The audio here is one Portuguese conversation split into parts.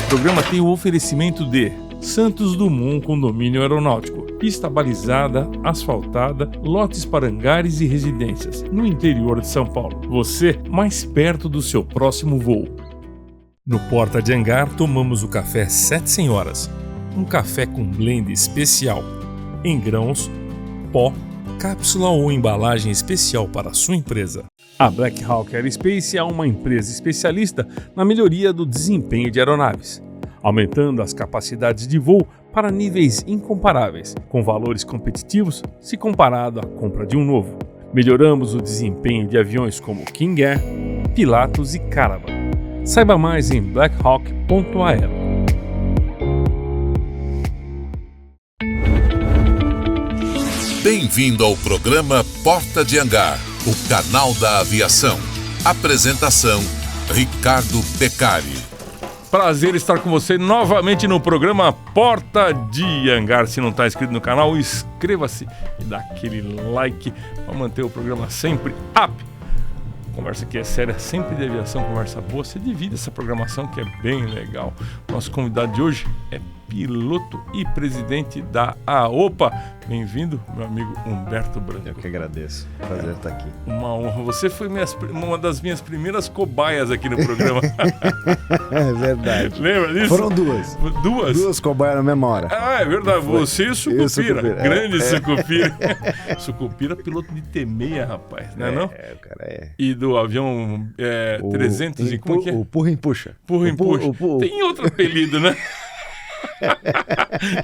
programa tem o oferecimento de Santos Dumont Condomínio Aeronáutico, pista balizada, asfaltada, lotes para hangares e residências, no interior de São Paulo. Você mais perto do seu próximo voo. No Porta de Hangar tomamos o café Sete Senhoras, um café com blend especial, em grãos, pó, cápsula ou embalagem especial para a sua empresa. A Black Hawk Aerospace é uma empresa especialista na melhoria do desempenho de aeronaves, aumentando as capacidades de voo para níveis incomparáveis, com valores competitivos se comparado à compra de um novo. Melhoramos o desempenho de aviões como King Air, Pilatus e Caravan. Saiba mais em blackhawk.aero. Bem-vindo ao programa Porta de Hangar, o canal da aviação. Apresentação, Ricardo Beccari. Prazer estar com você novamente no programa Porta de Hangar. Se não está inscrito no canal, inscreva-se e dá aquele like para manter o programa sempre up. Conversa aqui é séria, sempre de aviação, conversa boa. Você divide essa programação que é bem legal. Nosso convidado de hoje é piloto e presidente da AOPA. Bem-vindo, meu amigo Humberto Branco. Eu que agradeço. Prazer estar aqui. Uma honra. Você foi uma das minhas primeiras cobaias aqui no programa. É verdade. Lembra disso? Foram duas. Duas? Duas cobaias na mesma hora. Ah, é verdade. Você e o Sucupira. Grande Sucupira. Sucupira, piloto de T6, rapaz. Não é não? É, o cara é. E do avião 300 e como é que é? O Purra Empuxa. Purra Empuxa. Tem outro apelido, né?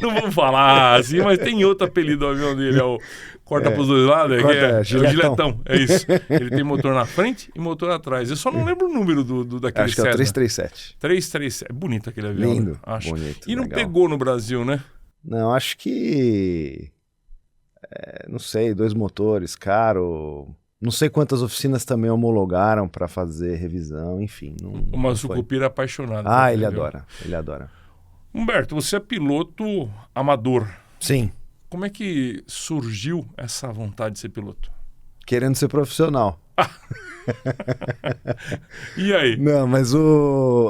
Não vamos falar assim, mas tem outro apelido do avião dele, é o corta pros dois lados, que é o giletão, é isso. Ele tem motor na frente e motor atrás. Eu só não lembro o número daquele Acho que é o 337. 337, é bonito aquele avião. Lindo, né? Acho. Bonito, e não legal. pegou no Brasil, né? Não, acho que... não sei, 2 motores, caro... Não sei quantas oficinas também homologaram para fazer revisão, enfim. Uma Sucupira apaixonada. Ah, ele adora. Humberto, você é piloto amador. Sim. Como é que surgiu essa vontade de ser piloto? Querendo ser profissional. E aí? Não, mas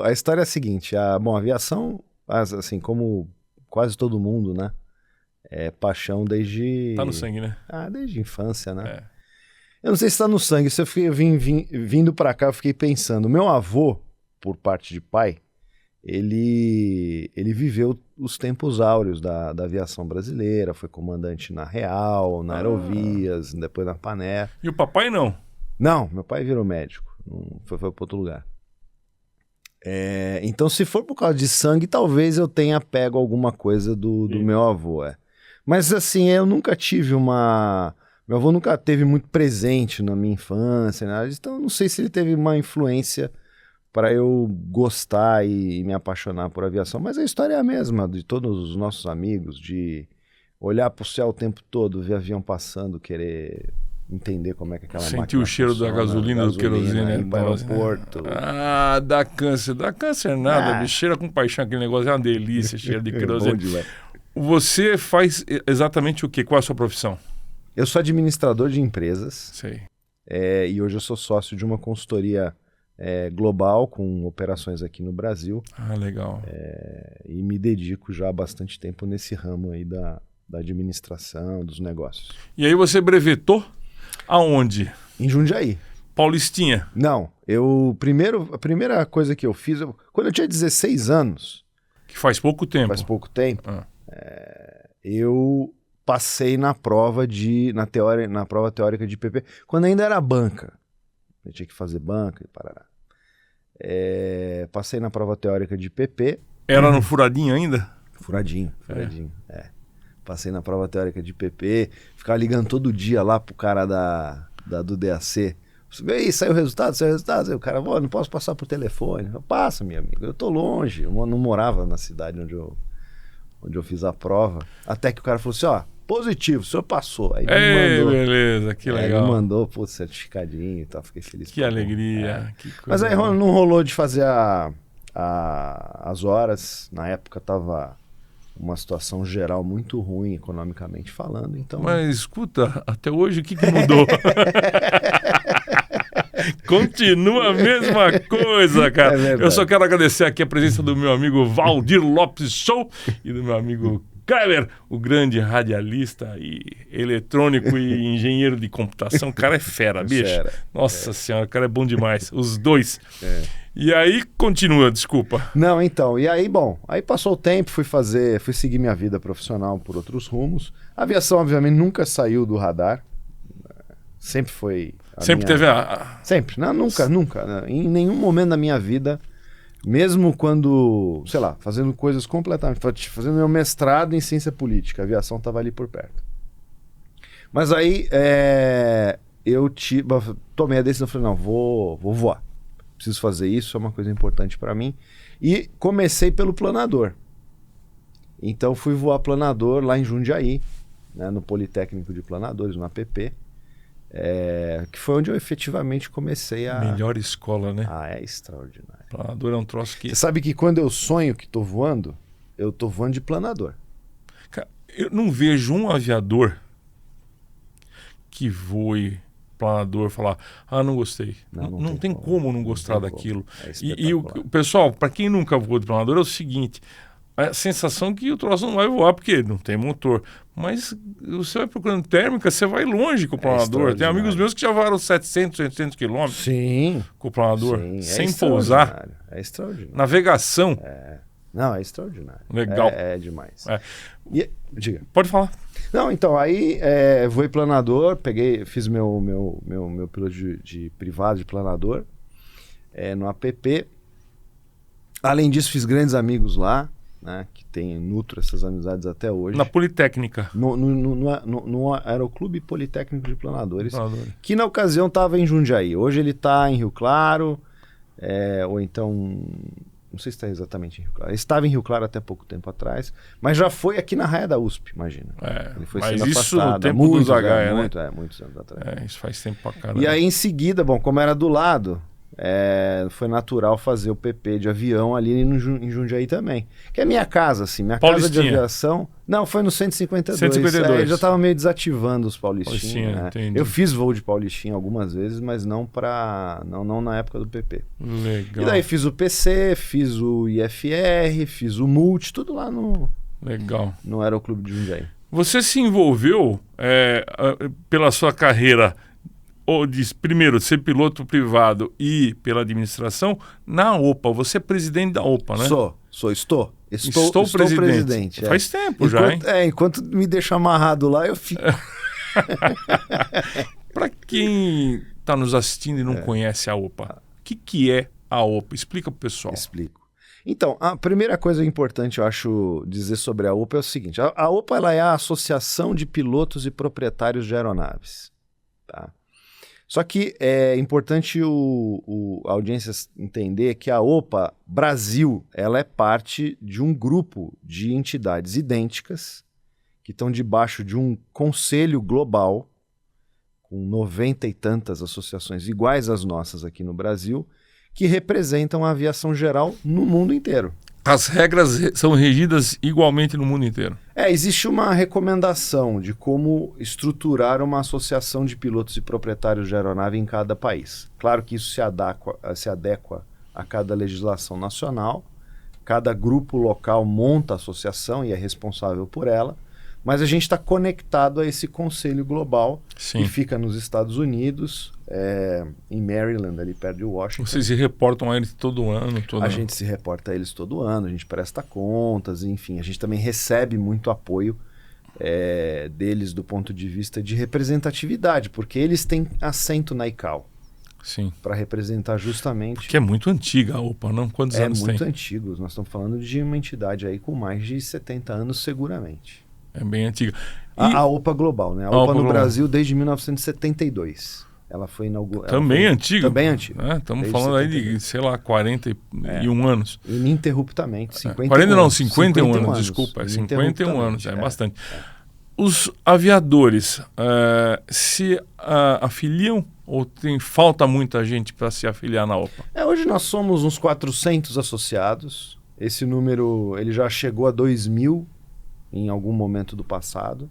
a história é a seguinte. A aviação, assim, como quase todo mundo, né? É paixão desde... Tá no sangue, né? Desde a infância, né? É. Eu não sei se tá no sangue. Se eu vindo pra cá, eu fiquei pensando. Meu avô, por parte de pai, ele viveu os tempos áureos da aviação brasileira, foi comandante na Real, na Aerovias, depois na Paner. E o papai não? Não, meu pai virou médico, foi para outro lugar. Então, se for por causa de sangue, talvez eu tenha pego alguma coisa do meu avô. Mas assim, eu nunca tive Meu avô nunca teve muito presente na minha infância, né? Então eu não sei se ele teve uma influência para eu gostar e me apaixonar por aviação, mas a história é a mesma de todos os nossos amigos, de olhar para o céu o tempo todo, ver avião passando, querer entender como é que aquela máquina sentir o cheiro funciona, da gasolina, do querosene, né? Ir para o aeroporto. Dá câncer nada, bicho, cheira com paixão, aquele negócio é uma delícia, cheiro de querosene. Você faz exatamente o quê? Qual é a sua profissão? Eu sou administrador de empresas. Sei. E hoje eu sou sócio de uma consultoria global com operações aqui no Brasil. Ah, legal. E me dedico já há bastante tempo nesse ramo aí da administração, dos negócios. E aí você brevetou aonde? Em Jundiaí. Paulistinha? Não, a primeira coisa que eu fiz, quando eu tinha 16 anos... Que faz pouco tempo. Eu passei na prova teórica de PP, quando ainda era banca. Eu tinha que fazer banca e parará. Passei na prova teórica de PP. Era no furadinho ainda? Furadinho. Passei na prova teórica de PP, ficava ligando todo dia lá pro cara do DAC. E aí, saiu o resultado? Aí o cara, não posso passar por telefone. Passa, meu amigo, eu tô longe. Eu não morava na cidade onde eu fiz a prova. Até que o cara falou assim, positivo, o senhor passou. Aí me mandou, beleza, que legal. Ele mandou, certificadinho e tal, fiquei feliz. Que alegria. Que coisa. Mas aí não rolou de fazer as horas. Na época tava uma situação geral muito ruim, economicamente falando. Então... Mas escuta, até hoje o que mudou? Continua a mesma coisa, cara. Eu só quero agradecer aqui a presença do meu amigo Valdir Lopes Show e do meu amigo Kleber, o grande radialista e eletrônico e engenheiro de computação. O cara é fera, bicho. Nossa senhora, o cara é bom demais. Os dois. E aí, continua, desculpa. Não, então, e aí, bom, aí passou o tempo, fui seguir minha vida profissional por outros rumos. A aviação, obviamente, nunca saiu do radar. Sempre foi... Teve Sempre, não, nunca. Né? Em nenhum momento da minha vida, mesmo quando, sei lá, fazendo coisas completamente... Fazendo meu mestrado em ciência política, a aviação estava ali por perto. Mas aí, eu tomei a decisão, falei, não, vou voar. Preciso fazer isso, é uma coisa importante para mim. E comecei pelo planador. Então fui voar planador lá em Jundiaí, né, no Politécnico de Planadores, no APP, que foi onde eu efetivamente comecei a... Melhor escola, né? Ah, é extraordinário. Planador é um troço que... Você sabe que quando eu sonho que tô voando, eu tô voando de planador. Cara, eu não vejo um aviador que voe planador falar, não gostei. Não tem como não gostar daquilo. E o pessoal, para quem nunca voou de planador, é o seguinte, a sensação que o troço não vai voar porque não tem motor. Mas você vai procurando térmica, você vai longe com o planador. Tem amigos meus que já voaram 700, 800 quilômetros com o planador, sem pousar. É extraordinário. Navegação. Não, é extraordinário. Legal. É demais. Diga. Pode falar. Não, então, aí voei planador, fiz meu piloto de privado de planador no APP. Além disso, fiz grandes amigos lá, né, que nutro essas amizades até hoje. Na Politécnica. No Aeroclube Politécnico de Planadores, que na ocasião estava em Jundiaí. Hoje ele está em Rio Claro, ou então... Não sei se está exatamente em Rio Claro. Ele estava em Rio Claro até pouco tempo atrás, mas já foi aqui na Raia da USP, imagina. Ele foi mas isso no tempo do Zagaia, né? Muitos anos atrás. Isso faz tempo pra caramba. E aí em seguida, bom, como era do lado, foi natural fazer o PP de avião ali em Jundiaí também. Que é minha casa, assim, minha casa de aviação. Não, foi no 152. 152. Eu já estava meio desativando os paulistinhos. Né? Entendi. Eu fiz voo de paulistinha algumas vezes, mas não na época do PP. Legal. E daí fiz o PC, fiz o IFR, fiz o Multi, tudo lá no Aeroclube de Jundiaí. Você se envolveu pela sua carreira primeiro, ser piloto privado e pela administração, na OPA. Você é presidente da OPA, né? Estou presidente. Faz tempo já, hein? Enquanto me deixa amarrado lá, eu fico. Para quem está nos assistindo e não conhece a OPA, o que é a OPA? Explica para o pessoal. Explico. Então, a primeira coisa importante, eu acho, dizer sobre a OPA é o seguinte. A OPA ela é a Associação de Pilotos e Proprietários de Aeronaves. Tá? Só que é importante a audiência entender que a OPA Brasil ela é parte de um grupo de entidades idênticas que estão debaixo de um conselho global com 90 e tantas associações iguais às nossas aqui no Brasil que representam a aviação geral no mundo inteiro. As regras são regidas igualmente no mundo inteiro. Existe uma recomendação de como estruturar uma associação de pilotos e proprietários de aeronave em cada país. Claro que isso se adequa a cada legislação nacional, cada grupo local monta a associação e é responsável por ela, mas a gente está conectado a esse conselho global que fica nos Estados Unidos, em Maryland, ali perto de Washington. Vocês se reportam a eles todo ano? A gente se reporta a eles todo ano, a gente presta contas, enfim. A gente também recebe muito apoio deles do ponto de vista de representatividade, porque eles têm assento na ICAO. Sim. Para representar justamente... Porque é muito antiga a OPA, não? Quantos anos tem? É muito antigo. Nós estamos falando de uma entidade aí com mais de 70 anos seguramente. É bem antiga. A OPA Global, né? A OPA no global. Brasil desde 1972. Ela foi inaugurada. Também antiga. Também antiga. Estamos falando 72. Aí de, sei lá, 41 anos. Ininterruptamente. 51 anos, desculpa. 51 anos, bastante. Os aviadores se afiliam ou falta muita gente para se afiliar na OPA? Hoje nós somos uns 400 associados. Esse número ele já chegou a 2.000 em algum momento do passado.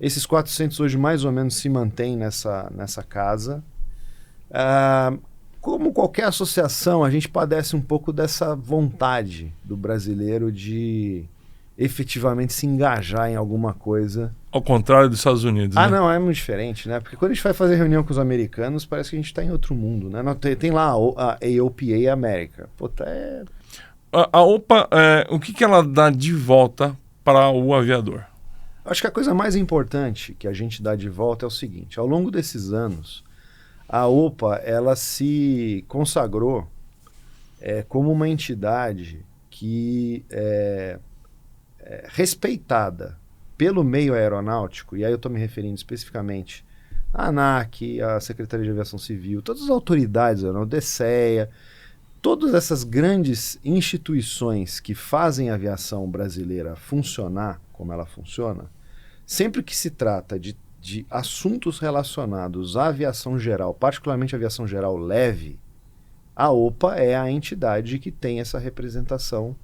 Esses 400 hoje mais ou menos se mantêm nessa casa. Como qualquer associação, a gente padece um pouco dessa vontade do brasileiro de efetivamente se engajar em alguma coisa. Ao contrário dos Estados Unidos, né? Não, é muito diferente, né? Porque quando a gente vai fazer reunião com os americanos, parece que a gente está em outro mundo, né? Tem lá a AOPA América. A OPA, o que ela dá de volta para o aviador? Acho que a coisa mais importante que a gente dá de volta é o seguinte: ao longo desses anos, a OPA ela se consagrou como uma entidade que é respeitada pelo meio aeronáutico, e aí eu estou me referindo especificamente à ANAC, à Secretaria de Aviação Civil, todas as autoridades, a DCEA, todas essas grandes instituições que fazem a aviação brasileira funcionar como ela funciona, sempre que se trata de assuntos relacionados à aviação geral, particularmente a aviação geral leve, a OPA é a entidade que tem essa representação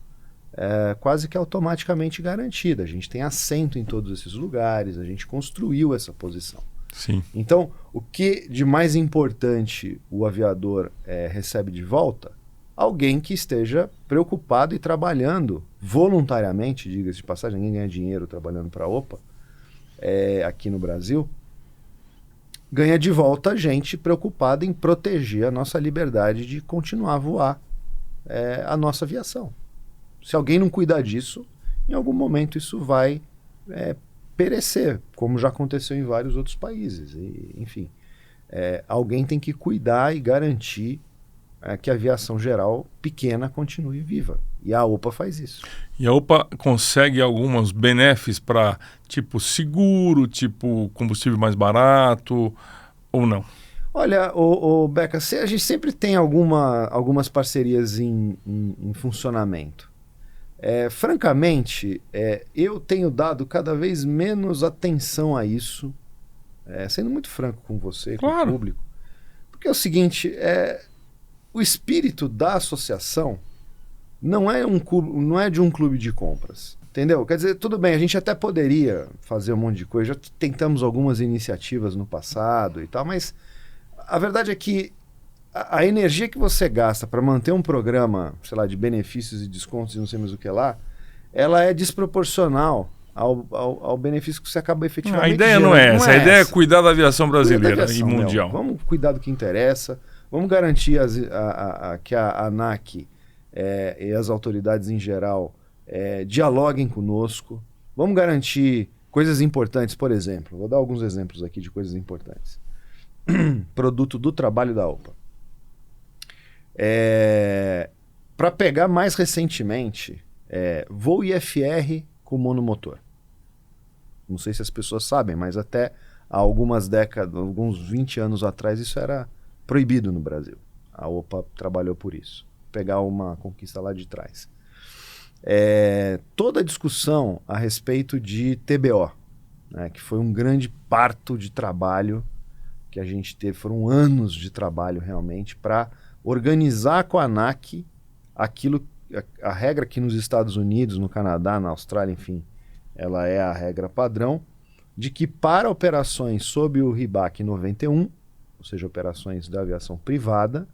quase que automaticamente garantida. A gente tem assento em todos esses lugares, a gente construiu essa posição. Sim. Então, o que de mais importante o aviador recebe de volta? Alguém que esteja preocupado e trabalhando voluntariamente, diga-se de passagem, ninguém ganha dinheiro trabalhando para a OPA, aqui no Brasil, ganha de volta gente preocupada em proteger a nossa liberdade de continuar a voar a nossa aviação. Se alguém não cuidar disso, em algum momento isso vai perecer, como já aconteceu em vários outros países. E, enfim, alguém tem que cuidar e garantir que a aviação geral pequena continue viva. E a OPA faz isso. E a OPA consegue alguns benefícios para, tipo, seguro, tipo, combustível mais barato, ou não? Olha, Beca, a gente sempre tem algumas parcerias em funcionamento. Francamente, eu tenho dado cada vez menos atenção a isso, sendo muito franco com você, com o público. Porque é o seguinte, o espírito da associação não é de um clube de compras, entendeu? Quer dizer, tudo bem, a gente até poderia fazer um monte de coisa, já tentamos algumas iniciativas no passado e tal, mas a verdade é que a energia que você gasta para manter um programa, sei lá, de benefícios e descontos e não sei mais o que lá, ela é desproporcional ao benefício que você acaba efetivamente A ideia não é essa, a ideia é cuidar da aviação brasileira e mundial. Vamos cuidar do que interessa, vamos garantir que a ANAC e as autoridades em geral dialoguem conosco, vamos garantir coisas importantes, por exemplo, vou dar alguns exemplos aqui de coisas importantes. Produto do trabalho da OPA. Para pegar mais recentemente, voo IFR com monomotor. Não sei se as pessoas sabem, mas até há algumas décadas, alguns 20 anos atrás, isso era proibido no Brasil. A OPA trabalhou por isso. Pegar uma conquista lá de trás. Toda a discussão a respeito de TBO, né, que foi um grande parto de trabalho que a gente teve, foram anos de trabalho realmente para organizar com a ANAC a regra que nos Estados Unidos, no Canadá, na Austrália, enfim, ela é a regra padrão, de que para operações sob o RIBAC 91, ou seja, operações da aviação privada,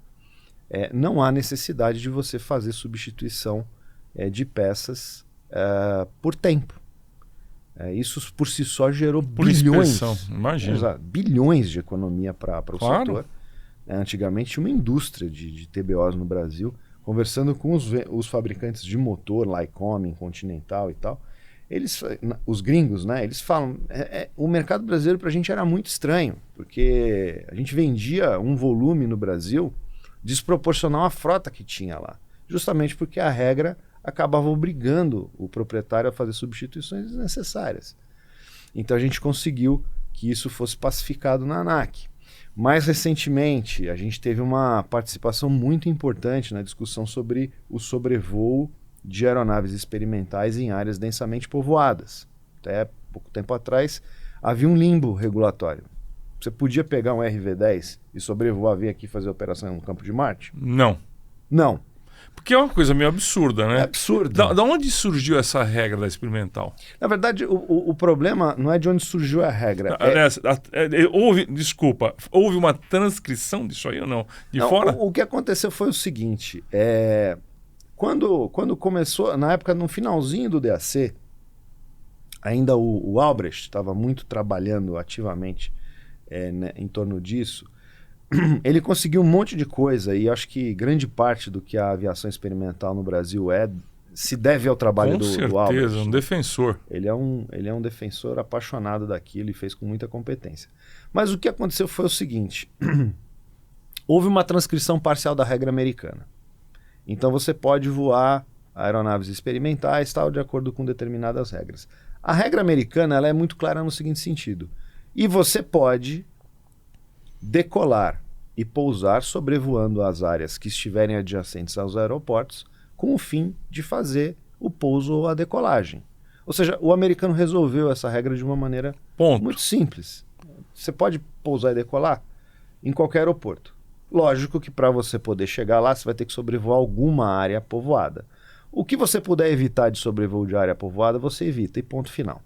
não há necessidade de você fazer substituição de peças por tempo. Isso por si só gerou bilhões, imagina. Bilhões de economia para o Claro. setor. Antigamente tinha uma indústria de TBOs no Brasil, conversando com os fabricantes de motor, Lycoming, Continental e tal. Os gringos, né, eles falam, o mercado brasileiro para a gente era muito estranho, porque a gente vendia um volume no Brasil desproporcional à frota que tinha lá, justamente porque a regra acabava obrigando o proprietário a fazer substituições desnecessárias. Então a gente conseguiu que isso fosse pacificado na ANAC. Mais recentemente, a gente teve uma participação muito importante na discussão sobre o sobrevoo de aeronaves experimentais em áreas densamente povoadas. Até pouco tempo atrás, havia um limbo regulatório. Você podia pegar um RV-10 e sobrevoar, vir aqui fazer operação no campo de Marte? Não. Não. Porque é uma coisa meio absurda, né? É absurdo. Da onde surgiu essa regra da experimental? Na verdade, o problema não é de onde surgiu a regra. Aliás, houve uma transcrição disso aí ou não? Não, Fora? O que aconteceu foi o seguinte, quando começou, na época, no finalzinho do DAC, ainda o Albrecht estava muito trabalhando ativamente né, em torno disso. Ele conseguiu um monte de coisa e acho que grande parte do que a aviação experimental no Brasil se deve ao trabalho do Albrecht. Com certeza, um defensor. Ele é um defensor apaixonado daquilo e fez com muita competência. Mas o que aconteceu foi o seguinte, houve uma transcrição parcial da regra americana. Então você pode voar aeronaves experimentais tal, de acordo com determinadas regras. A regra americana ela é muito clara no seguinte sentido. E você pode decolar e pousar sobrevoando as áreas que estiverem adjacentes aos aeroportos com o fim de fazer o pouso ou a decolagem. Ou seja, o americano resolveu essa regra de uma maneira muito simples. Você pode pousar e decolar em qualquer aeroporto. Lógico que para você poder chegar lá, você vai ter que sobrevoar alguma área povoada. O que você puder evitar de sobrevoo de área povoada, você evita e ponto final.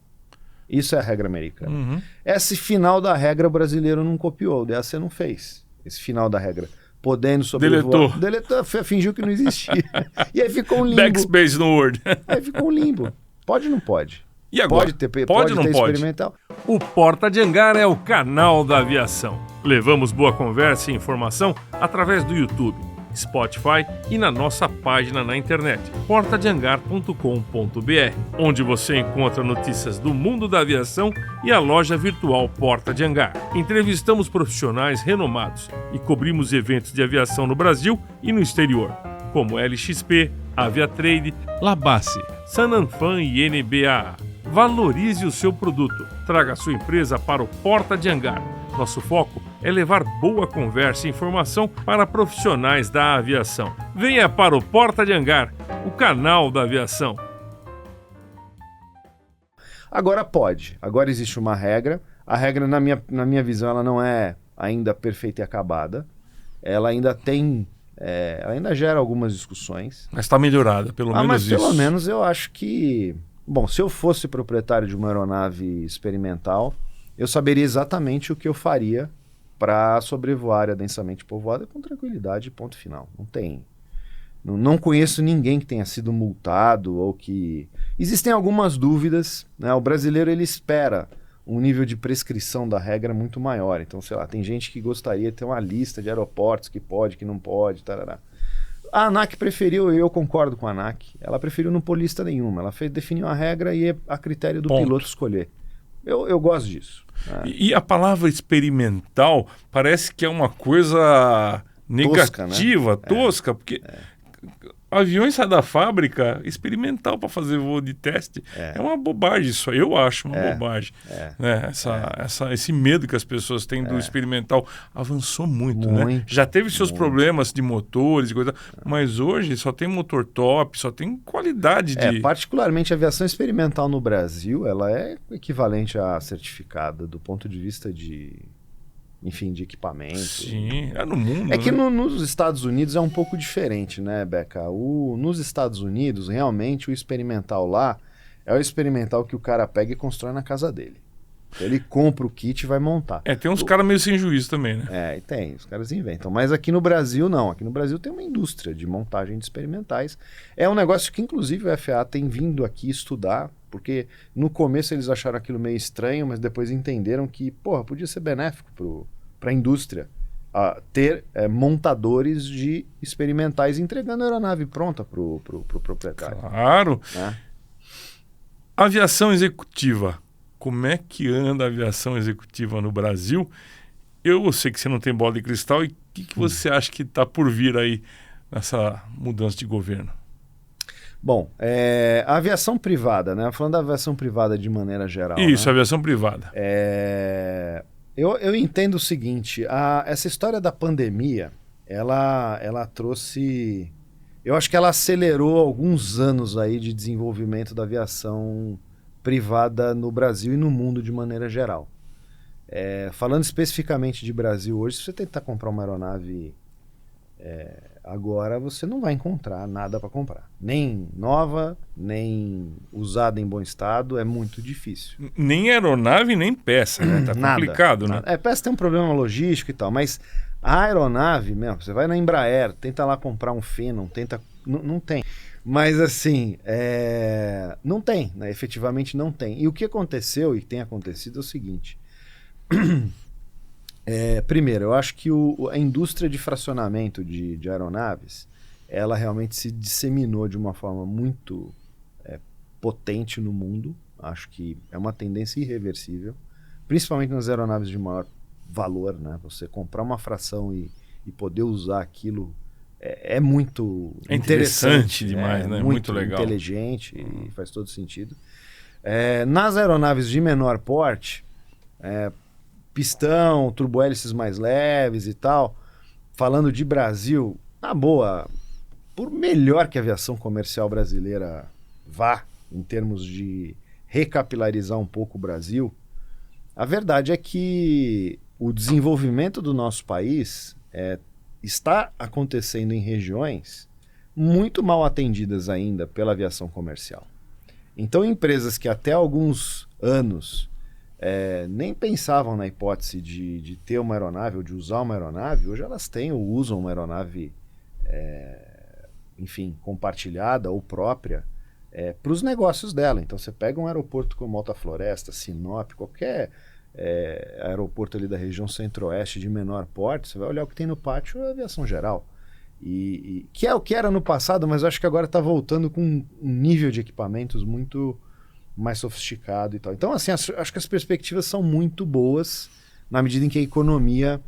Isso é a regra americana. Uhum. Esse final da regra o brasileiro não copiou, o DAC não fez. Esse final da regra. Podendo sobrevoar. Deletou, fingiu que não existia. E aí ficou um limbo. Backspace no Word. Aí ficou um limbo. Pode ou não pode? E agora? Pode ou não pode? Experimental. O Porta de Hangar é o canal da aviação. Levamos boa conversa e informação através do YouTube, Spotify e na nossa página na internet, portadehangar.com.br, onde você encontra notícias do mundo da aviação e a loja virtual Porta de Hangar. Entrevistamos profissionais renomados e cobrimos eventos de aviação no Brasil e no exterior, como LXP, Aviatrade, Labasse, Sananfan e NBA. Valorize o seu produto. Traga a sua empresa para o Porta de Hangar. Nosso foco é levar boa conversa e informação para profissionais da aviação. Venha para o Porta de Hangar, o canal da aviação. Agora pode. Agora existe uma regra. A regra, na minha visão, ela não é ainda perfeita e acabada. Ela ainda tem... ela ainda gera algumas discussões. Mas está melhorada, pelo menos mas isso. Pelo menos eu acho que... Bom, se eu fosse proprietário de uma aeronave experimental, eu saberia exatamente o que eu faria para sobrevoar a área densamente povoada com tranquilidade, ponto final. Não conheço ninguém que tenha sido multado ou que... Existem algumas dúvidas, né? O brasileiro ele espera um nível de prescrição da regra muito maior. Então, sei lá, tem gente que gostaria de ter uma lista de aeroportos que pode, que não pode, tarará. A ANAC preferiu, e eu concordo com a ANAC, ela preferiu não pôr lista nenhuma. Ela definiu a regra e é a critério do piloto escolher. Eu gosto disso. E a palavra experimental parece que é uma coisa negativa, tosca, porque aviões saem da fábrica experimental para fazer voo de teste. É uma bobagem isso, eu acho uma bobagem. Né? Esse medo que as pessoas têm do experimental avançou muito, né? Já teve seus problemas de motores e coisa, mas hoje só tem motor top, só tem qualidade de... Particularmente a aviação experimental no Brasil, ela é equivalente à certificada do ponto de vista de... Enfim, de equipamento. Sim, é no mundo. É que nos Estados Unidos é um pouco diferente, né, Beca? Nos Estados Unidos, realmente, o experimental lá é o experimental que o cara pega e constrói na casa dele. Ele compra o kit e vai montar. Tem uns caras meio sem juízo também, né? Tem, os caras inventam. Mas aqui no Brasil, não. Aqui no Brasil tem uma indústria de montagem de experimentais. É um negócio que, inclusive, o FAA tem vindo aqui estudar, porque no começo eles acharam aquilo meio estranho, mas depois entenderam que, podia ser benéfico para a indústria ter montadores de experimentais entregando a aeronave pronta para o proprietário. Claro. Aviação executiva. Como é que anda a aviação executiva no Brasil? Eu sei que você não tem bola de cristal. E o que você acha que está por vir aí nessa mudança de governo? Bom, a aviação privada, né? Falando da aviação privada de maneira geral. Isso, né? Aviação privada. Eu entendo o seguinte, essa história da pandemia, ela trouxe... Eu acho que ela acelerou alguns anos aí de desenvolvimento da aviação privada no Brasil e no mundo de maneira geral. Falando especificamente de Brasil hoje, se você tentar comprar uma aeronave Agora você não vai encontrar nada para comprar. Nem nova, nem usada em bom estado, é muito difícil. Nem aeronave, nem peça, né? Tá complicado, né? Peça tem um problema logístico e tal, mas a aeronave mesmo, você vai na Embraer, tenta lá comprar um Phenom, não tem. Mas assim, não tem, né? Efetivamente não tem. E o que aconteceu e tem acontecido é o seguinte. Primeiro, eu acho que a indústria de fracionamento de aeronaves, ela realmente se disseminou de uma forma muito potente no mundo. Acho que é uma tendência irreversível, principalmente nas aeronaves de maior valor, né? Você comprar uma fração e poder usar aquilo é muito interessante demais, né? Muito legal. Inteligente e faz todo sentido. Nas aeronaves de menor porte, pistão, turbohélices mais leves e tal, falando de Brasil, na boa, por melhor que a aviação comercial brasileira vá, em termos de recapilarizar um pouco o Brasil, a verdade é que o desenvolvimento do nosso país está acontecendo em regiões muito mal atendidas ainda pela aviação comercial. Então, empresas que até alguns anos nem pensavam na hipótese de ter uma aeronave ou de usar uma aeronave, hoje elas têm ou usam uma aeronave, enfim, compartilhada ou própria para os negócios dela. Então, você pega um aeroporto como Alta Floresta, Sinop, qualquer aeroporto ali da região centro-oeste de menor porte, você vai olhar o que tem no pátio, é a aviação geral. Que é o que era no passado, mas eu acho que agora está voltando com um nível de equipamentos muito mais sofisticado e tal. Então, assim, acho que as perspectivas são muito boas na medida em que a economia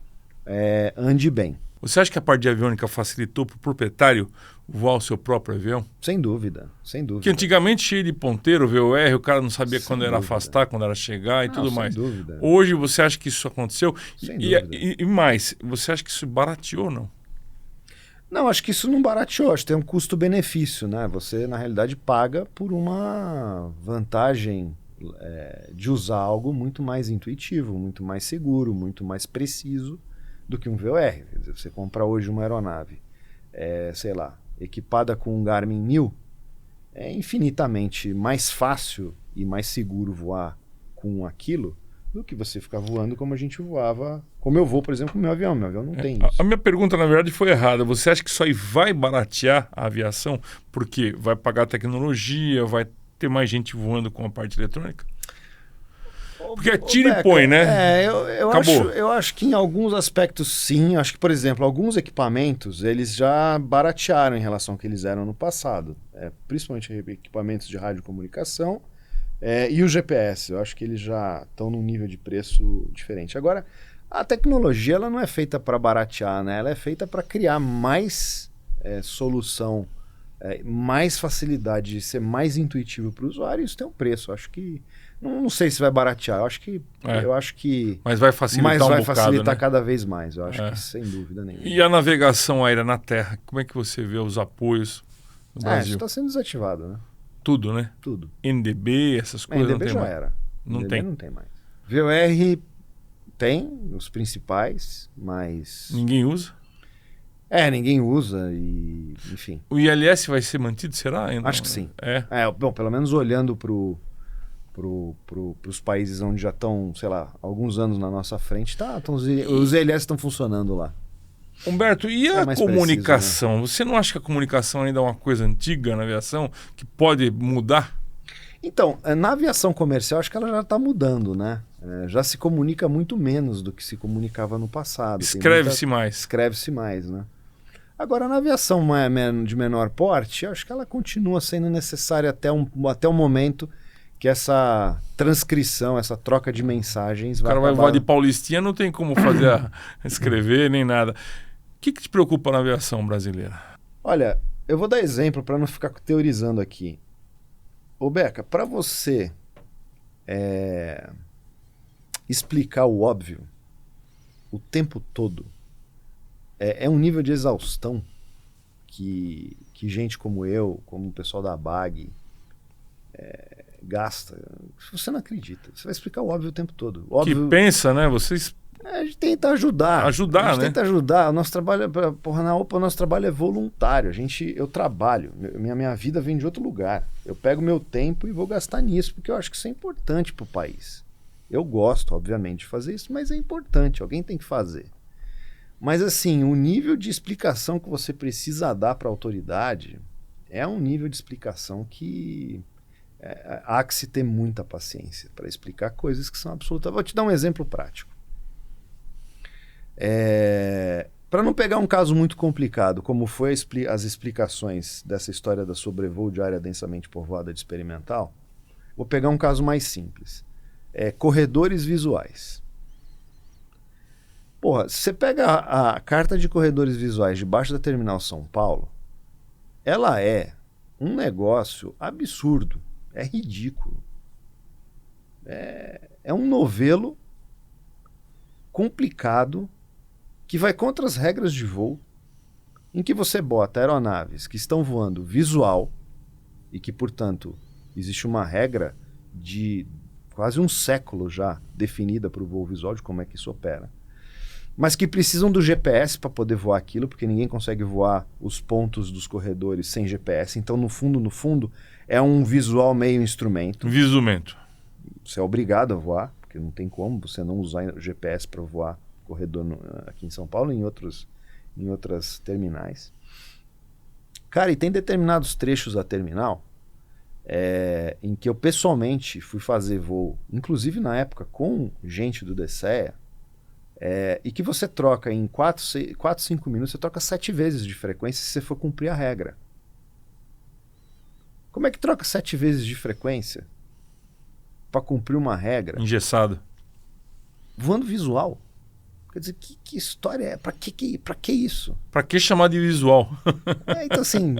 ande bem. Você acha que a parte de aviônica facilitou para o proprietário voar o seu próprio avião? Sem dúvida, sem dúvida. Que antigamente cheio de ponteiro, VOR, o cara não sabia quando era afastar, quando era chegar e tudo mais. Sem dúvida. Hoje você acha que isso aconteceu? Sem dúvida. E mais, você acha que isso barateou ou não? Não, acho que isso não barateou, acho que tem um custo-benefício, né? Você, na realidade, paga por uma vantagem de usar algo muito mais intuitivo, muito mais seguro, muito mais preciso do que um VOR. Quer dizer, você compra hoje uma aeronave, sei lá, equipada com um Garmin 1000, é infinitamente mais fácil e mais seguro voar com aquilo do que você ficar voando como a gente voava, como eu vou, por exemplo, com o meu avião. Meu avião não tem isso. A minha pergunta, na verdade, foi errada. Você acha que isso aí vai baratear a aviação? Porque vai pagar tecnologia, vai ter mais gente voando com a parte eletrônica? Porque tira e põe, né? Eu acho que em alguns aspectos sim. Acho que, por exemplo, alguns equipamentos eles já baratearam em relação ao que eles eram no passado. Principalmente equipamentos de radiocomunicação e o GPS. Eu acho que eles já estão num nível de preço diferente. Agora, a tecnologia ela não é feita para baratear, né? Ela é feita para criar mais solução, mais facilidade de ser mais intuitivo para o usuário. Isso tem um preço. Eu acho que não sei se vai baratear. Eu acho que mas vai facilitar vai bocado, facilitar né? cada vez mais. Eu acho que sem dúvida nenhuma. E a navegação aérea na terra? Como é que você vê os apoios no Brasil? Isso está sendo desativado, né? Tudo, né? Tudo. NDB, essas coisas NDB não tem já mais. era. Não NDB tem. Não tem mais. VOR tem os principais, mas Ninguém usa? Ninguém usa e enfim. O ILS vai ser mantido, será? Ainda? Acho que sim. Bom, pelo menos olhando pros países onde já estão, sei lá, alguns anos na nossa frente, os ILS estão funcionando lá. Humberto, e a comunicação? Preciso, né? Você não acha que a comunicação ainda é uma coisa antiga na aviação que pode mudar? Então, na aviação comercial, acho que ela já está mudando, né? Já se comunica muito menos do que se comunicava no passado. Escreve-se mais. Escreve-se mais, né? Agora, na aviação de menor porte, acho que ela continua sendo necessária até o momento que essa transcrição, essa troca de mensagens vai O cara vai acabar... voar de Paulistinha, não tem como fazer escrever nem nada. O que te preocupa na aviação brasileira? Olha, eu vou dar exemplo para não ficar teorizando aqui. Ô Beca, para você explicar o óbvio o tempo todo, é um nível de exaustão que gente como eu, como o pessoal da BAG gasta. Você não acredita. Você vai explicar o óbvio o tempo todo. Óbvio... Que pensa, né? Vocês A gente tenta ajudar. Ajudar, a gente né? tenta ajudar. O nosso trabalho, na OPA, o nosso trabalho é voluntário. Eu trabalho. Minha vida vem de outro lugar. Eu pego meu tempo e vou gastar nisso, porque eu acho que isso é importante para o país. Eu gosto, obviamente, de fazer isso, mas é importante. Alguém tem que fazer. Mas, assim, o nível de explicação que você precisa dar para a autoridade é um nível de explicação que há que se ter muita paciência para explicar coisas que são absolutas. Vou te dar um exemplo prático. Para não pegar um caso muito complicado, como foi as explicações dessa história da sobrevoo de área densamente povoada de experimental, vou pegar um caso mais simples. Corredores visuais. Porra, se você pega a carta de corredores visuais debaixo da Terminal São Paulo, ela é um negócio absurdo, é ridículo. É um novelo complicado que vai contra as regras de voo, em que você bota aeronaves que estão voando visual e que, portanto, existe uma regra de quase um século já definida para o voo visual de como é que isso opera, mas que precisam do GPS para poder voar aquilo, porque ninguém consegue voar os pontos dos corredores sem GPS. Então, no fundo, é um visual meio instrumento. Visumento. Você é obrigado a voar, porque não tem como você não usar o GPS para voar corredor aqui em São Paulo e em outras terminais. Cara, e tem determinados trechos da terminal em que eu pessoalmente fui fazer voo, inclusive na época com gente do DCEA, e que você troca em 4, 5 minutos, você troca 7 vezes de frequência se você for cumprir a regra. Como é que troca 7 vezes de frequência para cumprir uma regra? Engessado. Voando visual. Quer dizer, que história é? Pra que isso? Pra que chamar de visual? Então assim,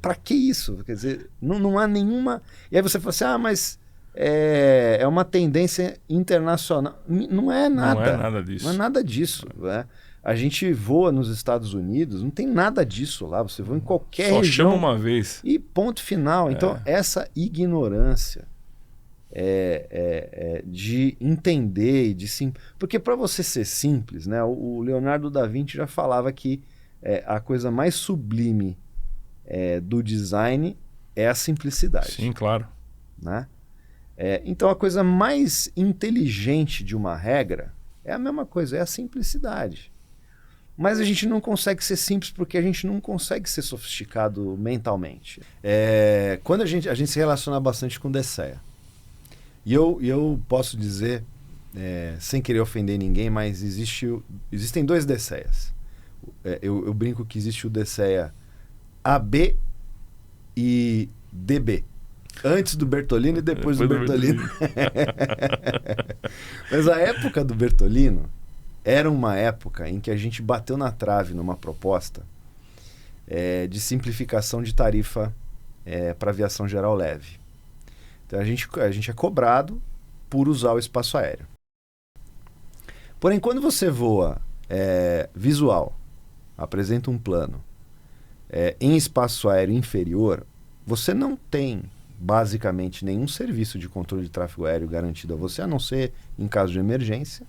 pra que isso? Quer dizer, não há nenhuma... E aí você fala assim, mas é uma tendência internacional. Não é nada. Não é nada disso. Não é nada disso. A gente voa nos Estados Unidos, não tem nada disso lá. Você voa em qualquer região. Só chama uma vez. E ponto final. Então, essa ignorância de entender e de porque para você ser simples, né? O Leonardo da Vinci já falava que a coisa mais sublime do design é a simplicidade. Sim, claro. Né? Então a coisa mais inteligente de uma regra é a mesma coisa, é a simplicidade. Mas a gente não consegue ser simples porque a gente não consegue ser sofisticado mentalmente. Quando a gente se relaciona bastante com DCEA. E eu posso dizer, sem querer ofender ninguém, mas existem 2 DCEAs. Eu brinco que existe o DCEA AB e DB. Antes do Bertolino e depois do Bertolino. Mas a época do Bertolino era uma época em que a gente bateu na trave numa proposta de simplificação de tarifa para aviação geral leve. Então a gente é cobrado por usar o espaço aéreo. Porém, quando você voa visual, apresenta um plano em espaço aéreo inferior, você não tem basicamente nenhum serviço de controle de tráfego aéreo garantido a você, a não ser em caso de emergência,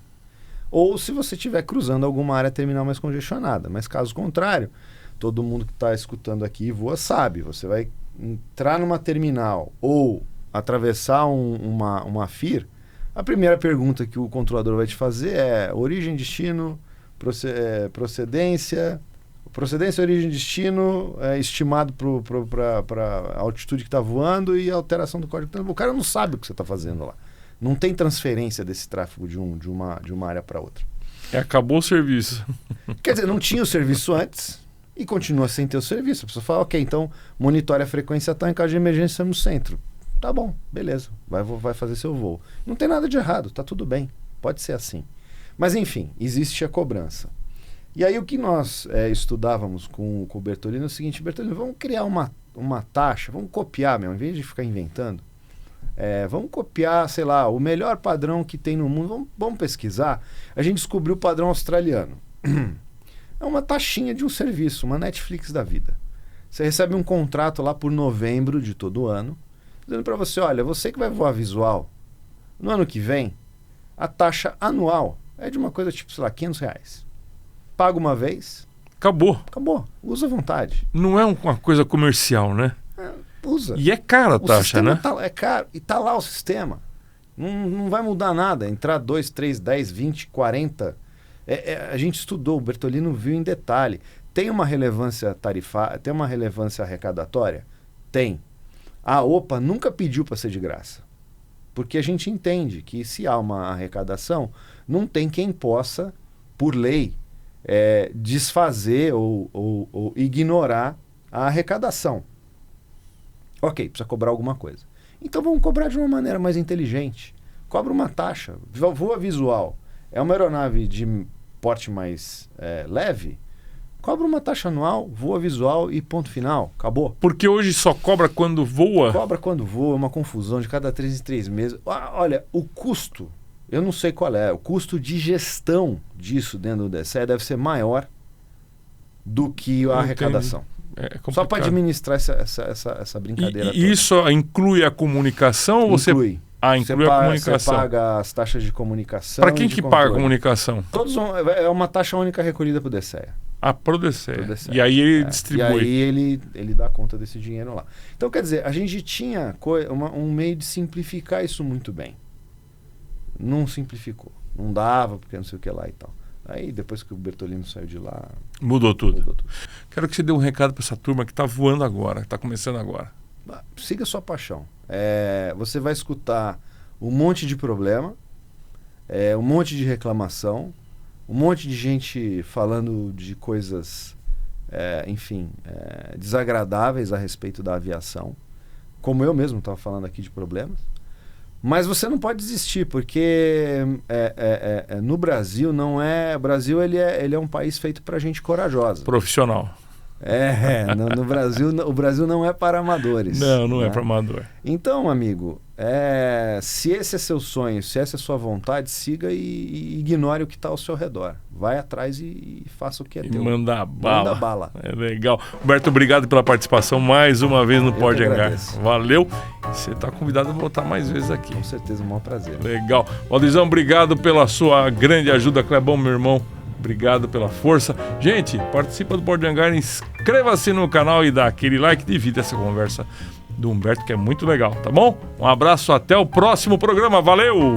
ou se você estiver cruzando alguma área terminal mais congestionada. Mas caso contrário, todo mundo que está escutando aqui e voa sabe, você vai entrar numa terminal ou atravessar uma FIR, a primeira pergunta que o controlador vai te fazer é origem, destino, procedência, origem, destino, estimado para a altitude que está voando e alteração do código. O cara não sabe o que você está fazendo lá. Não tem transferência desse tráfego de uma área para outra. Acabou o serviço. Quer dizer, não tinha o serviço antes e continua sem ter o serviço. A pessoa fala, ok, então monitore a frequência tal, em caso de emergência no centro. Tá bom, beleza, vai fazer seu voo. Não tem nada de errado, tá tudo bem, pode ser assim. Mas enfim, existe a cobrança. E aí o que nós estudávamos com o Bertolino é o seguinte: Bertolino, vamos criar uma taxa, vamos copiar mesmo, em vez de ficar inventando. Vamos copiar, sei lá, o melhor padrão que tem no mundo, vamos pesquisar. A gente descobriu o padrão australiano. É uma taxinha de um serviço, uma Netflix da vida. Você recebe um contrato lá por novembro de todo ano, dizendo para você, olha, você que vai voar visual, no ano que vem, a taxa anual É de uma coisa tipo, sei lá, R$500. Paga uma vez, Acabou. usa à vontade. Não é uma coisa comercial, né? Usa. E é cara a O taxa, sistema né? é caro, e tá lá o sistema. Não vai mudar nada. Entrar 2, 3, 10, 20, 40. A gente estudou, o Bertolino viu em detalhe. Tem uma relevância tarifária, tem uma relevância arrecadatória? Tem. A OPA nunca pediu para ser de graça. Porque a gente entende que se há uma arrecadação, não tem quem possa, por lei, desfazer ou ignorar a arrecadação. Ok, precisa cobrar alguma coisa. Então vamos cobrar de uma maneira mais inteligente. Cobra uma taxa. Voa visual. É uma aeronave de porte mais leve? Cobra uma taxa anual, voa visual e ponto final. Acabou. Porque hoje só cobra quando voa? Cobra quando voa, é uma confusão de cada 3 em 3 meses. Olha, o custo, eu não sei qual é. O custo de gestão disso dentro do DCE deve ser maior do que a arrecadação. Só para administrar essa brincadeira toda. Isso inclui a comunicação ou você... Inclui. Inclui a comunicação. Você paga as taxas de comunicação. Para quem que paga a comunicação? É uma taxa única recolhida para o DCE. Pro DCE. E aí ele distribui. E aí ele dá conta desse dinheiro lá. Então, quer dizer, a gente tinha um meio de simplificar isso muito bem. Não simplificou. Não dava, porque não sei o que lá e tal. Aí, depois que o Bertolino saiu de lá... Mudou tudo. Quero que você dê um recado para essa turma que está voando agora, que está começando agora. Siga sua paixão. Você vai escutar um monte de problema, um monte de reclamação, um monte de gente falando de coisas, desagradáveis a respeito da aviação, como eu mesmo estava falando aqui de problemas. Mas você não pode desistir, porque no Brasil não é... O Brasil ele é um país feito para gente corajosa. Profissional. No Brasil, o Brasil não é para amadores. Não é para amador. Então, amigo, se esse é seu sonho, se essa é sua vontade, siga e ignore o que está ao seu redor. Vai atrás e faça o que é teu. Manda bala. Manda bala. Legal. Roberto, obrigado pela participação mais uma vez no Pode Hangar. Valeu. Você está convidado a voltar mais vezes aqui. Com certeza, um maior prazer. Legal. Valdizão, obrigado pela sua grande ajuda. Clebão, meu irmão, obrigado pela força. Gente, participa do Pode Hangar, inscreva-se no canal e dá aquele like, divida essa conversa do Humberto, que é muito legal, tá bom? Um abraço, até o próximo programa. Valeu!